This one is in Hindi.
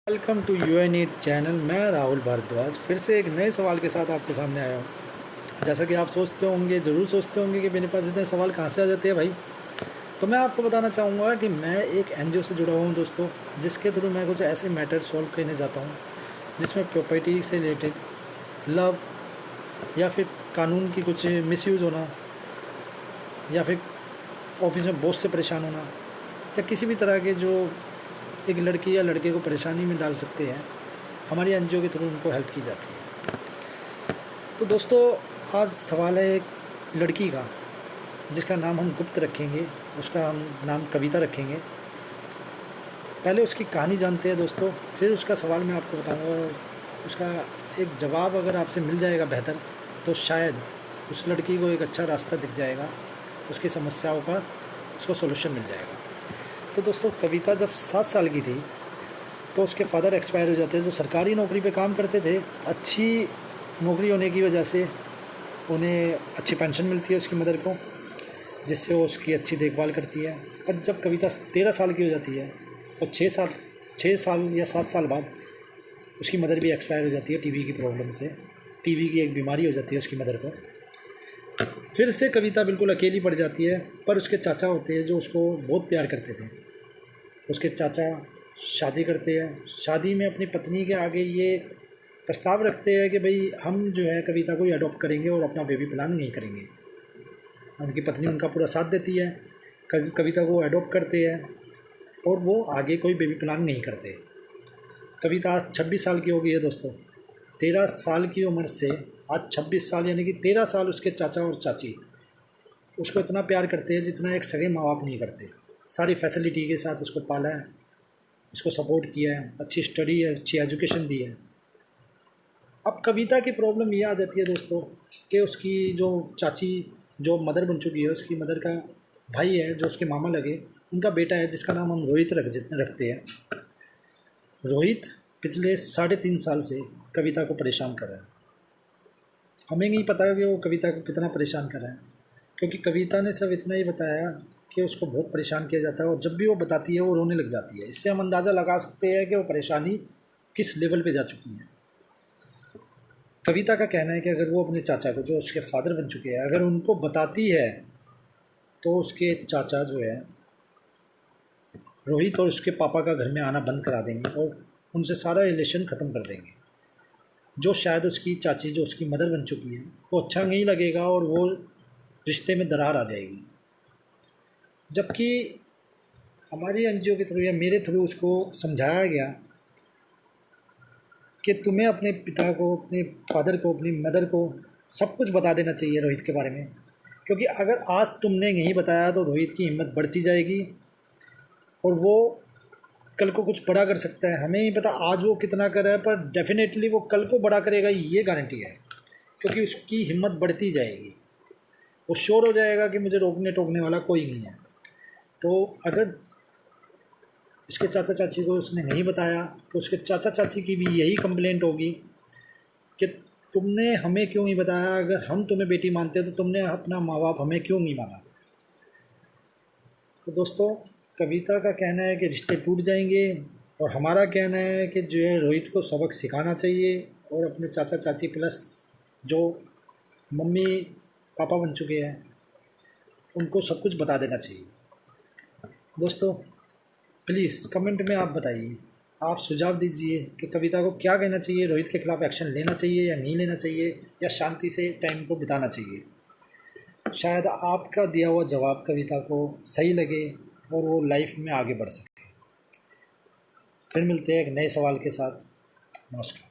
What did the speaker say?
Welcome to यूएनईट channel. मैं राहुल भारद्वाज फिर से एक नए सवाल के साथ आपके सामने आया हूँ। जैसा कि आप सोचते होंगे, ज़रूर सोचते होंगे कि मेरे पास इतने सवाल कहाँ से आ जाते हैं भाई। तो मैं आपको बताना चाहूँगा कि मैं एक एनजीओ से जुड़ा हुआ हूँ दोस्तों, जिसके थ्रू मैं कुछ ऐसे मैटर सॉल्व करने जाता हूँ जिसमें प्रॉपर्टी से रिलेटेड, लव, या फिर कानून की कुछ मिसयूज़ होना, या फिर ऑफिस में बॉस से परेशान होना, या किसी भी तरह के जो एक लड़की या लड़के को परेशानी में डाल सकते हैं, हमारी एनजीओ के थ्रू उनको हेल्प की जाती है। तो दोस्तों, आज सवाल है एक लड़की का, जिसका नाम हम गुप्त रखेंगे, उसका हम नाम कविता रखेंगे। पहले उसकी कहानी जानते हैं दोस्तों, फिर उसका सवाल मैं आपको बताऊंगा, और उसका एक जवाब अगर आपसे मिल जाएगा बेहतर, तो शायद उस लड़की को एक अच्छा रास्ता दिख जाएगा, उसकी समस्याओं का उसको सोल्यूशन मिल जाएगा। तो दोस्तों, कविता जब 7 साल की थी तो उसके फादर एक्सपायर हो जाते हैं, जो सरकारी नौकरी पे काम करते थे। अच्छी नौकरी होने की वजह से उन्हें अच्छी पेंशन मिलती है उसकी मदर को, जिससे वो उसकी अच्छी देखभाल करती है। पर जब कविता 13 साल की हो जाती है तो 6 साल या 7 साल बाद उसकी मदर भी एक्सपायर हो जाती है टीबी की प्रॉब्लम से। टीबी की एक बीमारी हो जाती है उसकी मदर को। फिर से कविता बिल्कुल अकेली पड़ जाती है, पर उसके चाचा होते हैं जो उसको बहुत प्यार करते थे। उसके चाचा शादी करते हैं। शादी में अपनी पत्नी के आगे ये प्रस्ताव रखते हैं कि भाई हम जो है कविता को ही अडॉप्ट करेंगे और अपना बेबी प्लान नहीं करेंगे। उनकी पत्नी उनका पूरा साथ देती है, कविता को अडॉप्ट करते हैं और वो आगे कोई बेबी प्लान नहीं करते। कविता आज 26 साल की हो गई है दोस्तों। 13 साल की उम्र से आज 26 साल, यानी कि 13 साल उसके चाचा और चाची उसको इतना प्यार करते हैं जितना एक सगे माँ बाप नहीं करते। सारी फैसिलिटी के साथ उसको पाला है, उसको सपोर्ट किया है, अच्छी स्टडी है, अच्छी एजुकेशन दी है। अब कविता की प्रॉब्लम ये आ जाती है दोस्तों कि उसकी जो चाची, जो मदर बन चुकी है, उसकी मदर का भाई है जो उसके मामा लगे, उनका बेटा है जिसका नाम हम रोहित रखते हैं। रोहित पिछले 3.5 साल से कविता को परेशान कर रहा है। हमें नहीं पता कि वो कविता को कितना परेशान कर रहा है, क्योंकि कविता ने सब इतना ही बताया कि उसको बहुत परेशान किया जाता है और जब भी वो बताती है वो रोने लग जाती है। इससे हम अंदाज़ा लगा सकते हैं कि वो परेशानी किस लेवल पे जा चुकी है। कविता का कहना है कि अगर वो अपने चाचा को, जो उसके फादर बन चुके हैं, अगर उनको बताती है तो उसके चाचा जो है रोहित और उसके पापा का घर में आना बंद करा देंगे और उनसे सारा रिलेशन ख़त्म कर देंगे। जो शायद उसकी चाची, जो उसकी मदर बन चुकी है, वो अच्छा नहीं लगेगा और वो रिश्ते में दरार आ जाएगी। जबकि हमारी एनजीओ के थ्रू या मेरे थ्रू उसको समझाया गया कि तुम्हें अपने पिता को, अपने फादर को, अपनी मदर को सब कुछ बता देना चाहिए रोहित के बारे में, क्योंकि अगर आज तुमने नहीं बताया तो रोहित की हिम्मत बढ़ती जाएगी और वो कल को कुछ बड़ा कर सकता है। हमें नहीं पता आज वो कितना कर रहा है, पर डेफिनेटली वो कल को बड़ा करेगा, ये गारंटी है, क्योंकि उसकी हिम्मत बढ़ती जाएगी। वो श्योर हो जाएगा कि मुझे रोकने टोकने वाला कोई नहीं है। तो अगर इसके चाचा चाची को उसने नहीं बताया तो उसके चाचा चाची की भी यही कंप्लेंट होगी कि तुमने हमें क्यों नहीं बताया। अगर हम तुम्हें बेटी मानते तो तुमने अपना माँ बाप हमें क्यों नहीं माना। तो दोस्तों, कविता का कहना है कि रिश्ते टूट जाएंगे, और हमारा कहना है कि जो है रोहित को सबक सिखाना चाहिए और अपने चाचा चाची प्लस जो मम्मी पापा बन चुके हैं उनको सब कुछ बता देना चाहिए। दोस्तों, प्लीज़ कमेंट में आप बताइए, आप सुझाव दीजिए कि कविता को क्या कहना चाहिए, रोहित के खिलाफ़ एक्शन लेना चाहिए या नहीं लेना चाहिए, या शांति से टाइम को बिताना चाहिए। शायद आपका दिया हुआ जवाब कविता को सही लगे और वो लाइफ में आगे बढ़ सके। फिर मिलते हैं एक नए सवाल के साथ। नमस्कार।